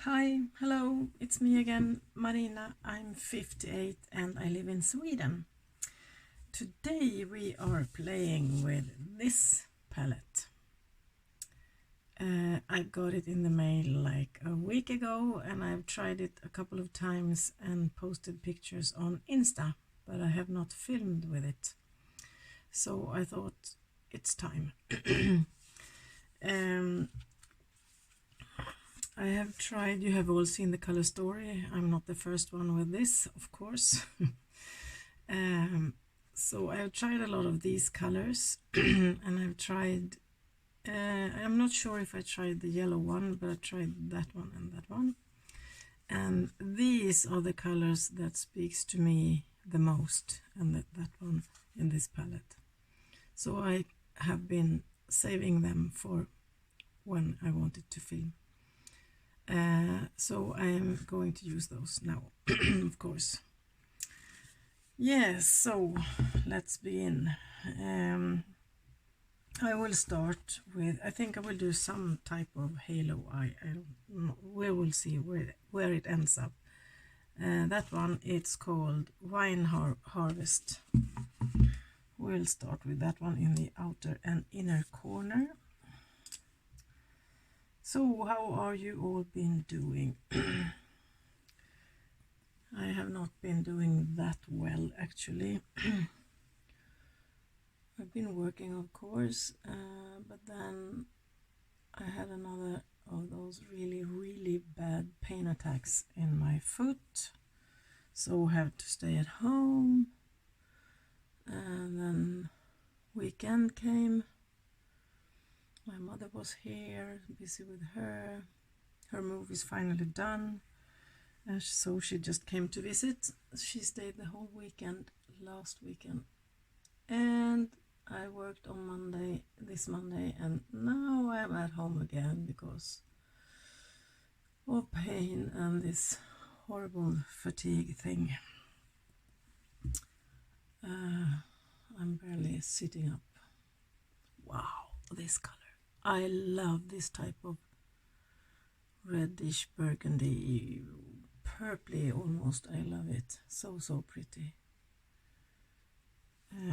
Hi, hello, it's me again, Marina. I'm 58 and I live in Sweden. Today we are playing with this palette. I got it in the mail like a week ago and I've tried it a couple of times and posted pictures on Insta, but I have not filmed with it. So I thought it's time. I have tried, you have all seen the color story. I'm not the first one with this, of course. So I've tried a lot of these colors and I've tried, I'm not sure if I tried the yellow one, but I tried that one and that one. And these are the colors that speaks to me the most, and that one in this palette. So I have been saving them for when I wanted to film. So I am going to use those now, of course. Yes, so let's begin. I will start with, I think I will do some type of halo. I don't know, we will see where it ends up. That one, it's called Wine Harvest. We'll start with that one in the outer and inner corner. So how are you all been doing? I have not been doing that well, actually. I've been working, of course, but then I had another of those really bad pain attacks in my foot, so have to stay at home. And then weekend came. My mother was here, busy with her. Her move is finally done. So she just came to visit. She stayed the whole weekend last weekend. And I worked on this Monday, and now I'm at home again because of pain and this horrible fatigue thing. I'm barely sitting up. Wow, this color. I love this type of reddish burgundy, purpley almost. I love it. So pretty.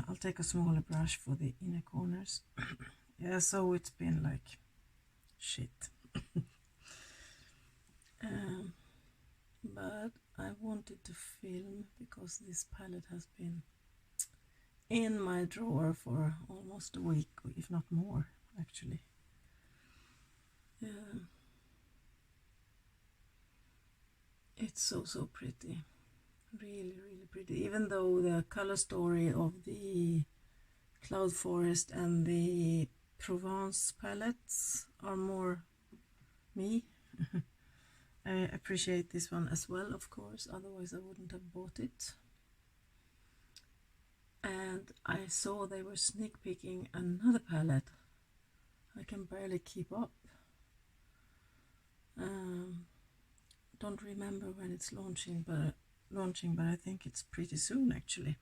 I'll take a smaller brush for the inner corners. Yeah, so it's been like shit. But I wanted to film because this palette has been in my drawer for almost a week, if not more, actually. It's so pretty, really pretty, even though the color story of the Cloud Forest and the Provence palettes are more me. I appreciate this one as well, of course, otherwise I wouldn't have bought it. And I saw they were sneak peeking another palette. I can barely keep up. Don't remember when it's launching, but I think it's pretty soon, actually.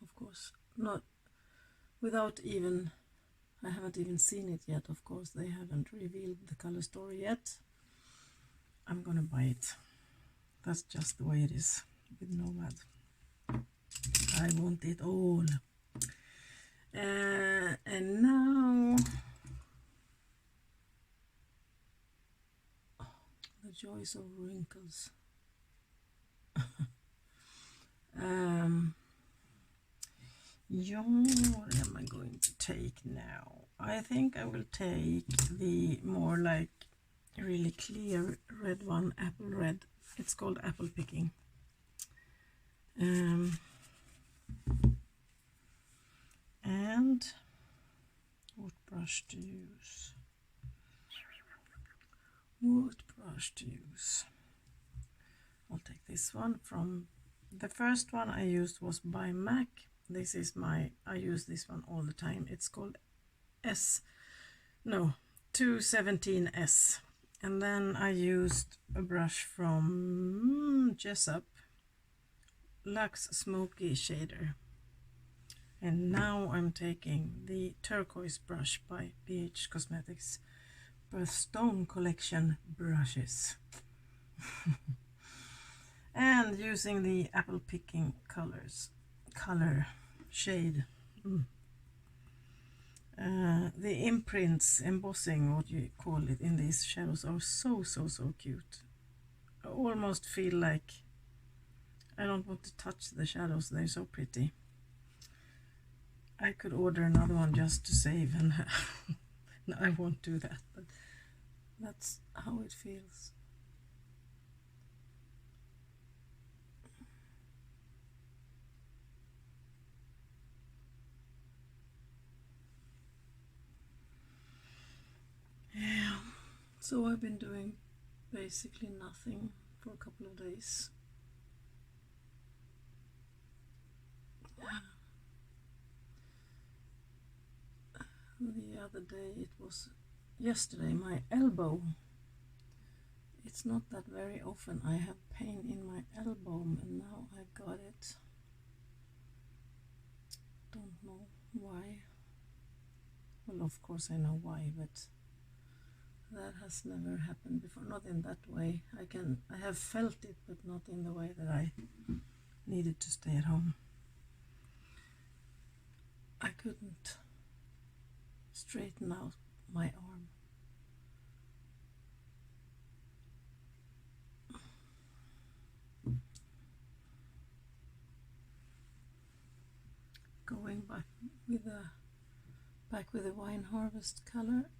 Of course, not without even, I haven't even seen it yet. Of course, they haven't revealed the color story yet. I'm gonna buy it. That's just the way it is with Nomad. I want it all. And now, the joys of wrinkles. What am I going to take now? I think I will take the more like really clear red one, apple red. It's called apple picking. And what brush to use? What brush to use? I'll take this one from the first one I used was by MAC. This is I use this one all the time. It's called 217S. And then I used a brush from Jessup, Luxe Smoky Shader. And now I'm taking the turquoise brush by BH Cosmetics, Stone collection brushes. And using the apple picking color shade. The imprints, embossing, what you call it, in these shadows are so cute. I almost feel like I don't want to touch the shadows, they're so pretty. I could order another one just to save, and no, I won't do that, but that's how it feels. Yeah, so I've been doing basically nothing for a couple of days. The other day, it was yesterday, my elbow. It's not that very often I have pain in my elbow, and now I got it. Don't know why. Well, of course I know why, but that has never happened before, not in that way. I have felt it, but not in the way that I needed to stay at home. I couldn't straighten out my arm. Going back with the Wine Harvest color.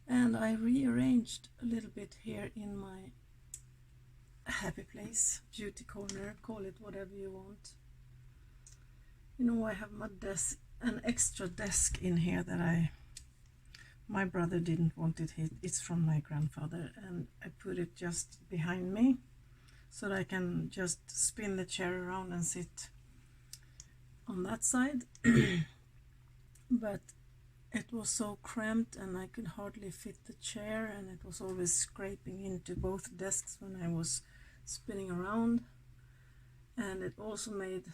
And I rearranged a little bit here in my happy place, beauty corner, call it whatever you want. You know, I have my desk, an extra desk in here that my brother didn't want it. It's from my grandfather, and I put it just behind me so that I can just spin the chair around and sit on that side. But it was so cramped and I could hardly fit the chair, and it was always scraping into both desks when I was spinning around, and it also made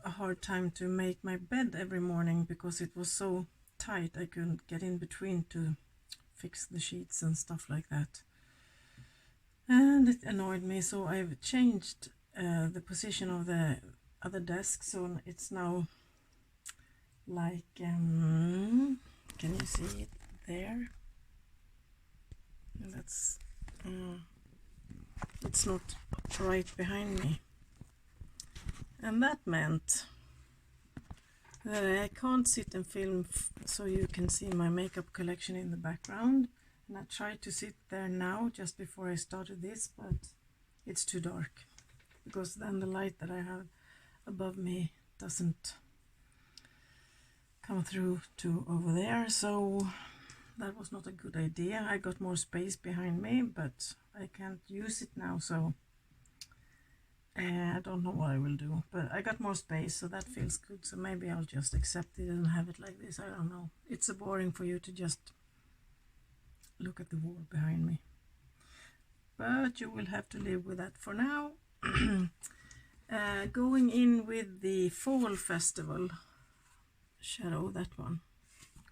a hard time to make my bed every morning because it was so tight. I couldn't get in between to fix the sheets and stuff like that, and it annoyed me. So I've changed the position of the other desk, so it's now like can you see it there? That's it's not right behind me, and that meant that I can't sit and film so you can see my makeup collection in the background. And I tried to sit there now just before I started this, but it's too dark, because then the light that I have above me doesn't come through to over there, so that was not a good idea. I got more space behind me, but I can't use it now, so I don't know what I will do, but I got more space, so that feels good. So maybe I'll just accept it and have it like this. I don't know. It's so boring for you to just look at the wall behind me, but you will have to live with that for now. Going in with the Fall Festival shadow, that one,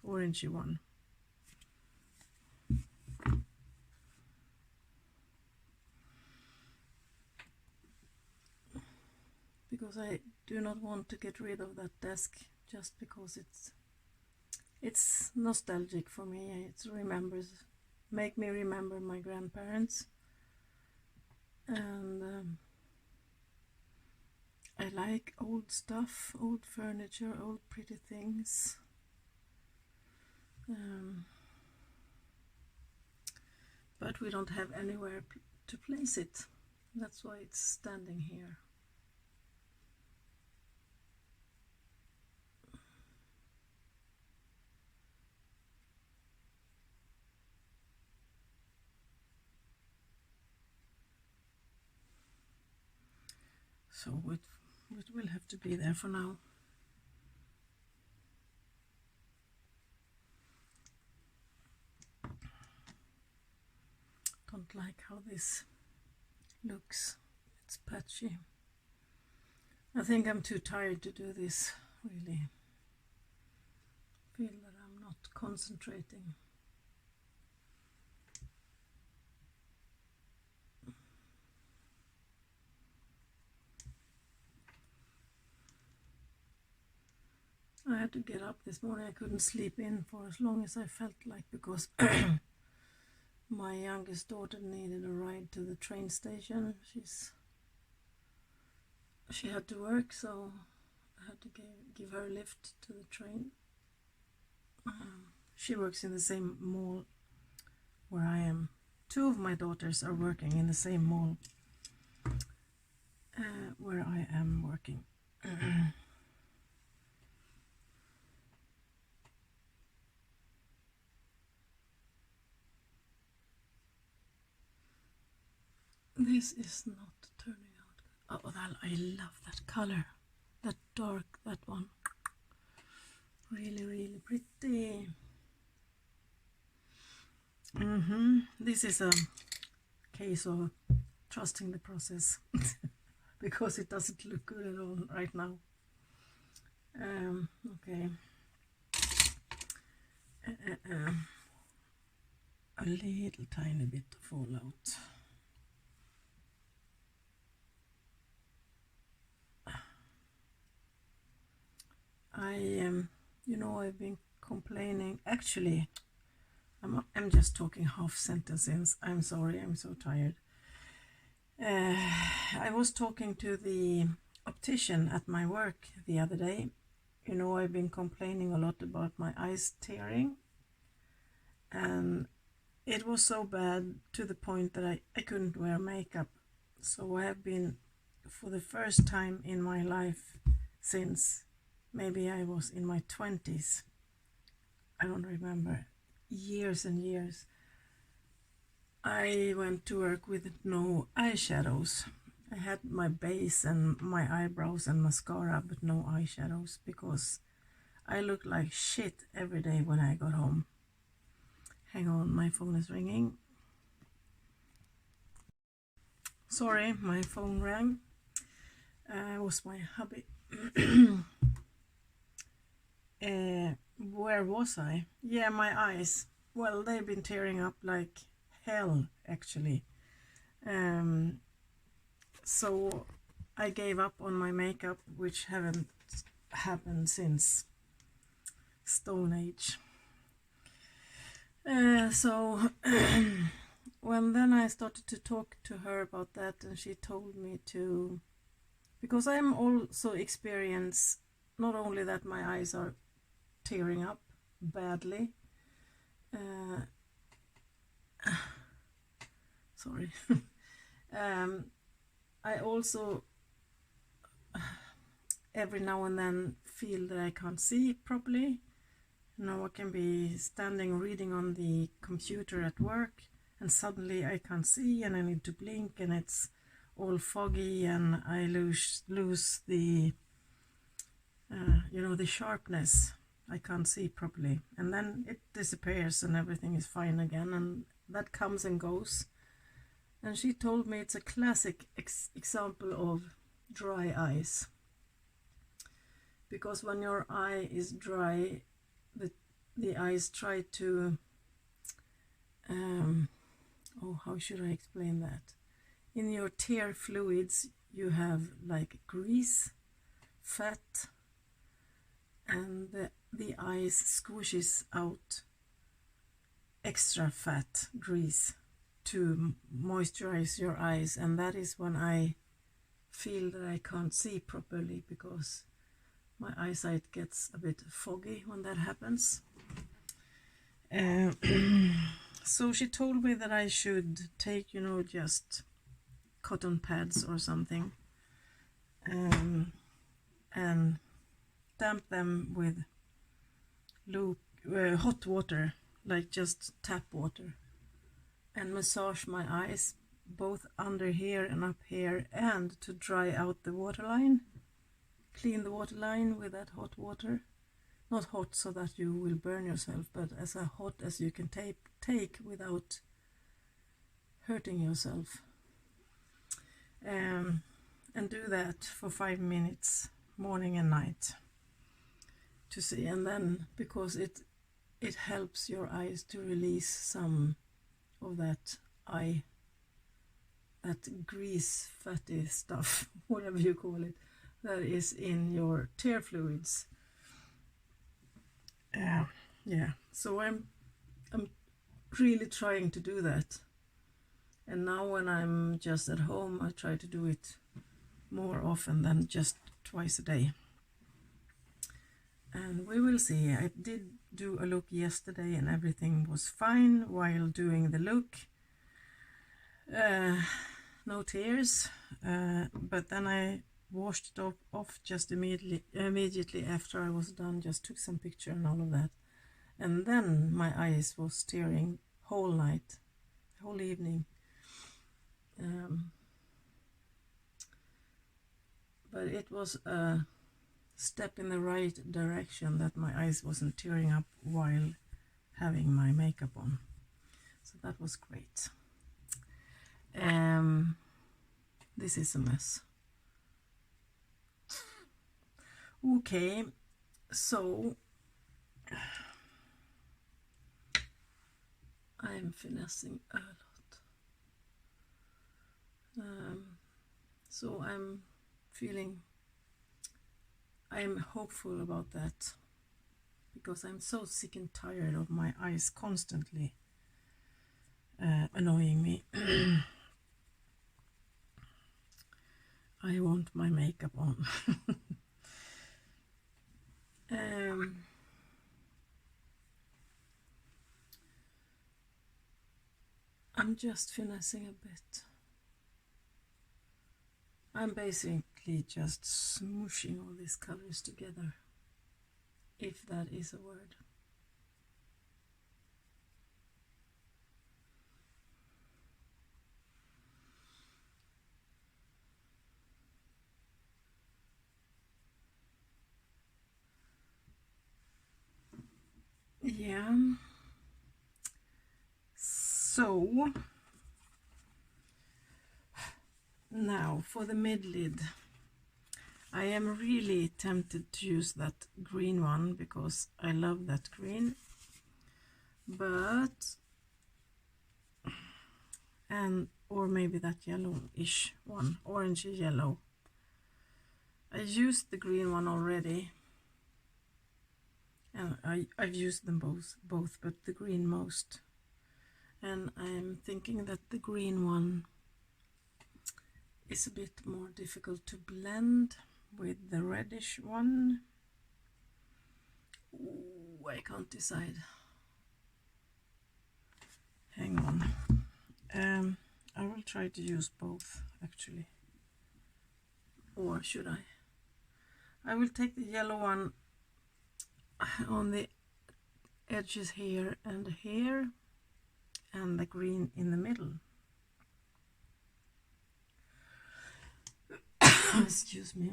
orangey one. Because I do not want to get rid of that desk, just because it's nostalgic for me. It make me remember my grandparents, and I like old stuff, old furniture, old pretty things. But we don't have anywhere to place it. That's why it's standing here. So it will have to be there for now. Don't like how this looks. It's patchy. I think I'm too tired to do this, really. concentrating. I had to get up this morning. I couldn't sleep in for as long as I felt like, because my youngest daughter needed a ride to the train station. She had to work, so I had to give her a lift to the train. She works in the same mall where I am. Two of my daughters are working in the same mall where I am working. This is not turning out. Oh, I love that color. That dark, that one. Really, really pretty. This is a case of trusting the process because it doesn't look good at all right now. Okay. A little tiny bit of fallout. I've been complaining. Actually, I'm just talking half sentences. I'm sorry, I'm so tired. I was talking to the optician at my work the other day. I've been complaining a lot about my eyes tearing, and it was so bad to the point that I couldn't wear makeup. So I have been, for the first time in my life since maybe I was in my 20s, I don't remember, years and years, I went to work with no eyeshadows. I had my base and my eyebrows and mascara, but no eyeshadows, because I looked like shit every day when I got home. Hang on, my phone is ringing. Sorry, my phone rang. It was my hubby. Where was I? Yeah, my eyes. Well, they've been tearing up like hell, actually. So I gave up on my makeup, which haven't happened since Stone Age. Well, then I started to talk to her about that, and she told me to, because I'm also experience not only that my eyes are tearing up badly, sorry, I also every now and then feel that I can't see properly. I can be standing reading on the computer at work, and suddenly I can't see, and I need to blink, and it's all foggy, and I lose the the sharpness. I can't see properly, and then it disappears and everything is fine again, and that comes and goes. And she told me it's a classic example of dry eyes, because when your eye is dry, the eyes try to how should I explain that? In your tear fluids you have like grease, fat, and the eyes squishes out extra fat, grease, to moisturize your eyes, and that is when I feel that I can't see properly, because my eyesight gets a bit foggy when that happens. So she told me that I should take, just cotton pads or something, and damp them with hot water, like just tap water, and massage my eyes both under here and up here, and to dry out the waterline, clean the waterline with that hot water. Not hot so that you will burn yourself, but as hot as you can take without hurting yourself. And do that for 5 minutes, morning and night, to see. And then, because it helps your eyes to release some of that that grease, fatty stuff, whatever you call it, that is in your tear fluids. Yeah, so I'm really trying to do that. And now when I'm just at home, I try to do it more often than just twice a day. And we will see. I did do a look yesterday and everything was fine while doing the look. No tears, but then I washed it off just immediately after I was done, just took some picture and all of that. And then my eyes was tearing whole night, whole evening. But it was a step in the right direction that my eyes wasn't tearing up while having my makeup on. So that was great. This is a mess. Okay, so I'm finessing a lot. So I'm hopeful about that, because I'm so sick and tired of my eyes constantly annoying me. I want my makeup on. I'm just finessing a bit. I'm basically just smooshing all these colors together, if that is a word. Yeah. So now for the mid lid, I am really tempted to use that green one because I love that green, but or maybe that yellowish one, orangey yellow. I used the green one already, and I've used them both, but the green most. And I'm thinking that the green one is a bit more difficult to blend with the reddish one. Ooh, I can't decide. Hang on. I will try to use both actually. Or should I? I will take the yellow one on the edges here, and the green in the middle. Excuse me.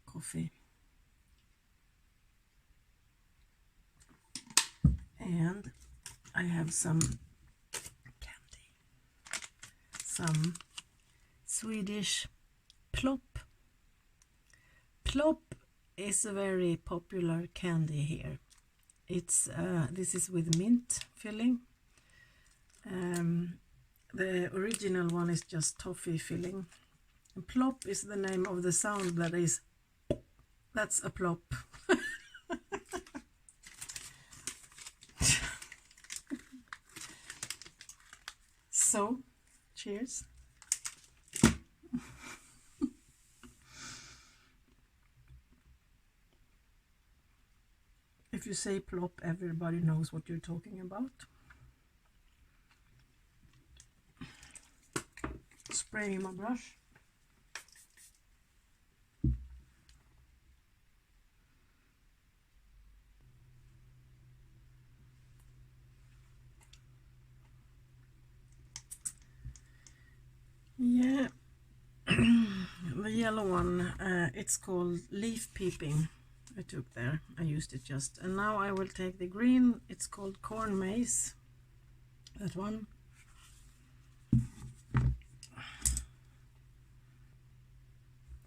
Coffee. And I have some candy. Some Swedish Plop. Plop is a very popular candy here. It's this is with mint filling. The original one is just toffee filling. And plop is the name of the sound that is. That's a plop. So, cheers. If you say plop, everybody knows what you're talking about. Spraying my brush. Yeah, the yellow one, it's called leaf peeping. I took there, I used it just. And now I will take the green, it's called corn maze. That one.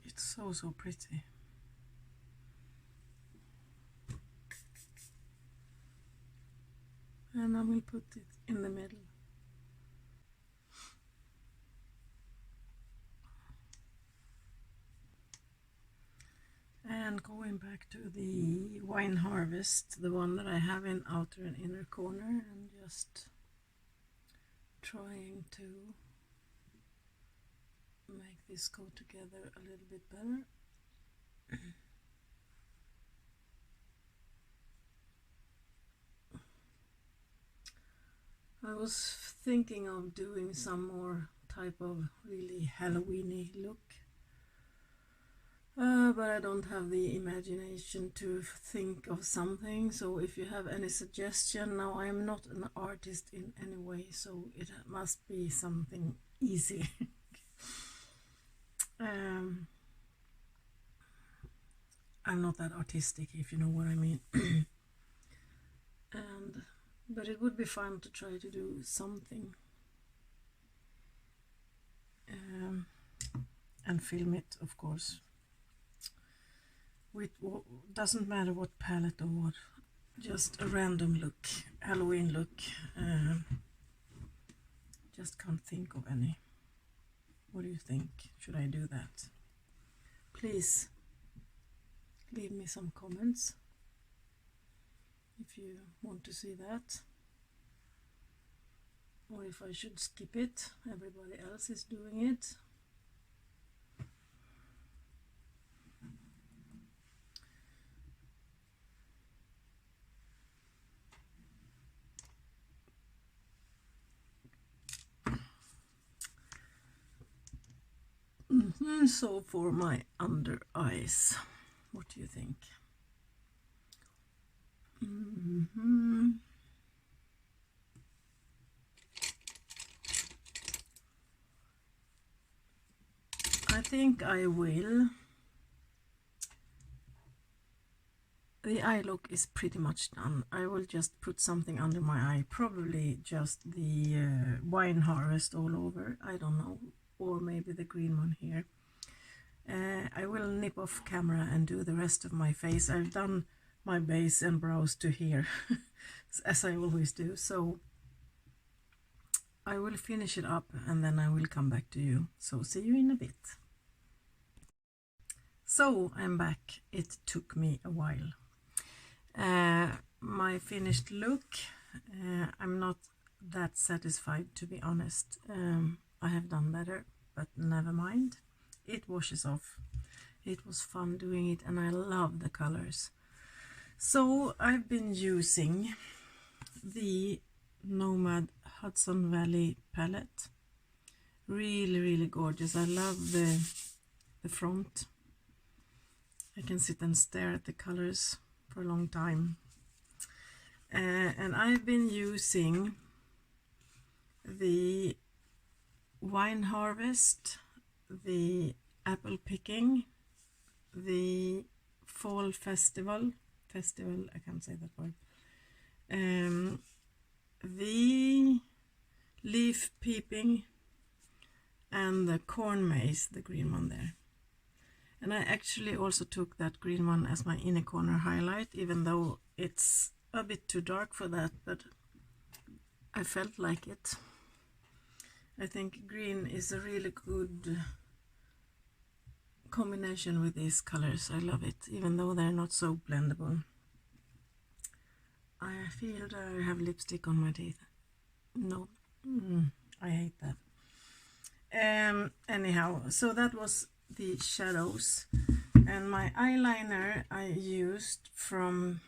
It's so pretty. and I will put it in the middle. And going back to the wine harvest, the one that I have in outer and inner corner, and just trying to make this go together a little bit better. I was thinking of doing some more type of really Halloweeny look, but I don't have the imagination to think of something. So if you have any suggestion, now I am not an artist in any way, so it must be something easy. I'm not that artistic, if you know what I mean. But it would be fun to try to do something and film it, of course. With doesn't matter what palette or what, just a random look, Halloween look. Just can't think of any. What do you think? Should I do that? Please leave me some comments if you want to see that, or if I should skip it. Everybody else is doing it. So for my under eyes, what do you think? I think I will. The eye look is pretty much done. I will just put something under my eye, probably just the wine harvest all over, I don't know, or maybe the green one here. I will nip off camera and do the rest of my face. I've done my base and brows to here, as I always do, so I will finish it up and then I will come back to you. So see you in a bit. So I'm back. It took me a while. My finished look, I'm not that satisfied, to be honest. I have done better, but never mind. It washes off. It was fun doing it and I love the colors. So I've been using the Nomad Hudson Valley palette. Really gorgeous. I love the front. I can sit and stare at the colors for a long time. And I've been using the wine harvest, the apple picking, the fall festival, I can't say that word, the leaf peeping, and the corn maze, the green one there. And I actually also took that green one as my inner corner highlight, even though it's a bit too dark for that, but I felt like it. I think green is a really good combination with these colors. I love it, even though they're not so blendable. I feel that I have lipstick on my teeth. No, I hate that. Anyhow, so that was the shadows, and my eyeliner I used from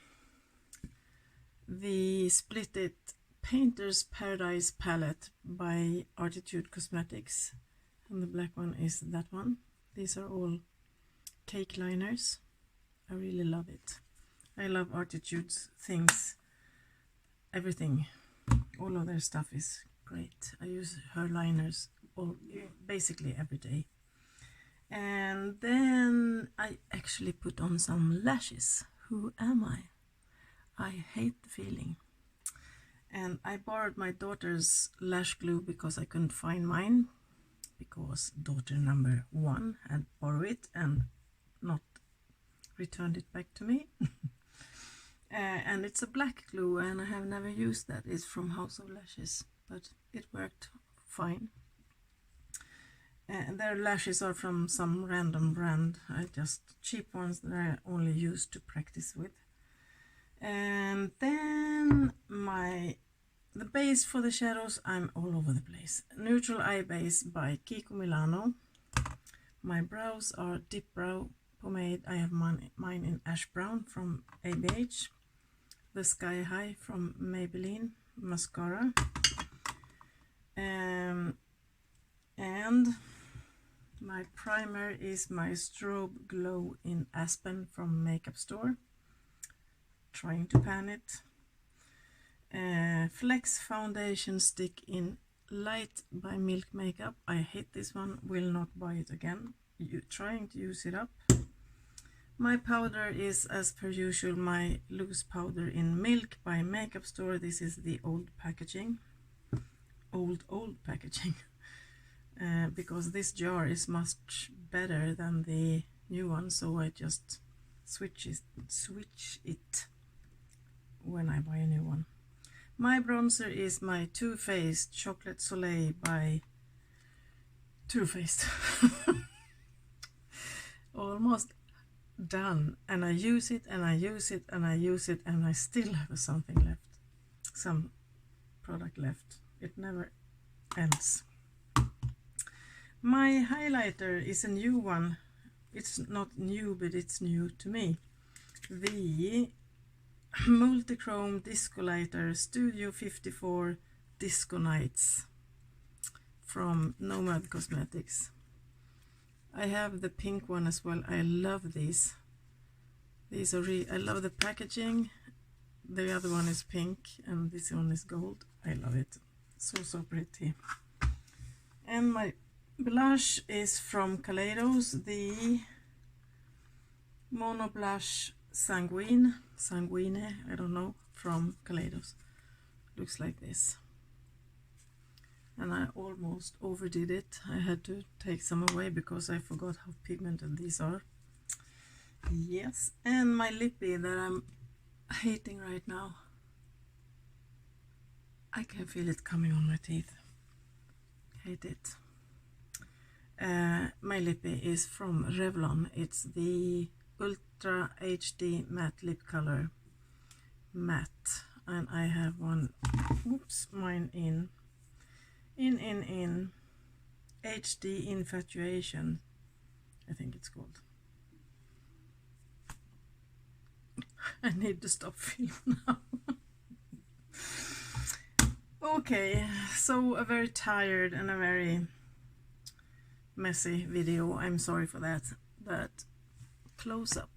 the Split It Painter's Paradise palette by Artitude Cosmetics, and the black one is that one. These are all cake liners. I really love it. I love Artitude's things, everything, all of their stuff is great. I use her liners basically every day. And then I actually put on some lashes. Who am I? I hate the feeling. And I borrowed my daughter's lash glue because I couldn't find mine, because daughter number 1 had borrowed it and not returned it back to me. and it's a black glue, and I have never used that. It's from House of Lashes, but it worked fine. Their lashes are from some random brand, just cheap ones that I only use to practice with. And then the base for the shadows, I'm all over the place. Neutral Eye Base by Kiko Milano. My brows are Dip Brow Pomade. I have mine in Ash Brown from ABH. The Sky High from Maybelline Mascara. And my primer is my Strobe Glow in Aspen from Makeup Store. Trying to pan it. Flex Foundation Stick in Light by Milk Makeup. I hate this one, will not buy it again. Trying to use it up. My powder is, as per usual, my loose powder in Milk by Makeup Store. This is the old packaging. Old packaging. Because this jar is much better than the new one, so I just switch it when I buy a new one. My bronzer is my Too Faced Chocolate Soleil by Too Faced. Almost done, and I use it and I use it and I use it, and I still have something left, some product left. It never ends. My highlighter is a new one. It's not new, but it's new to me. The Multichrome Disco Lighter Studio 54 Disco Nights from Nomad Cosmetics. I have the pink one as well. I love these. These are I love the packaging. The other one is pink and this one is gold. I love it. So pretty. And my blush is from Kaleidos, the Mono Blush Sanguine, I don't know, from Kaleidos. Looks like this. And I almost overdid it. I had to take some away because I forgot how pigmented these are. Yes, and my lippy that I'm hating right now. I can feel it coming on my teeth. Hate it. My lippy is from Revlon. It's the Ultra HD Matte Lip Color Matte, and I have one. Oops, mine in HD Infatuation, I think it's called. I need to stop filming now. Okay, so a very tired and a very messy video. I'm sorry for that, but close up.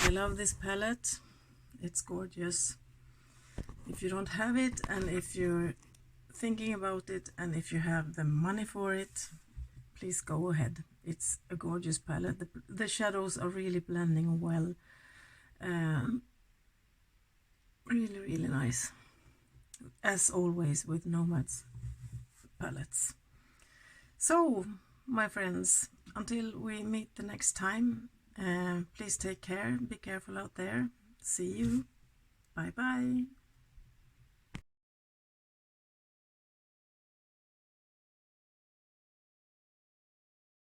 I love this palette. It's gorgeous. If you don't have it, and if you're thinking about it, and if you have the money for it, please go ahead. It's a gorgeous palette. The shadows are really blending well. Really nice, as always with Nomad's palettes. So my friends, until we meet the next time, please take care, be careful out there. See you, bye bye.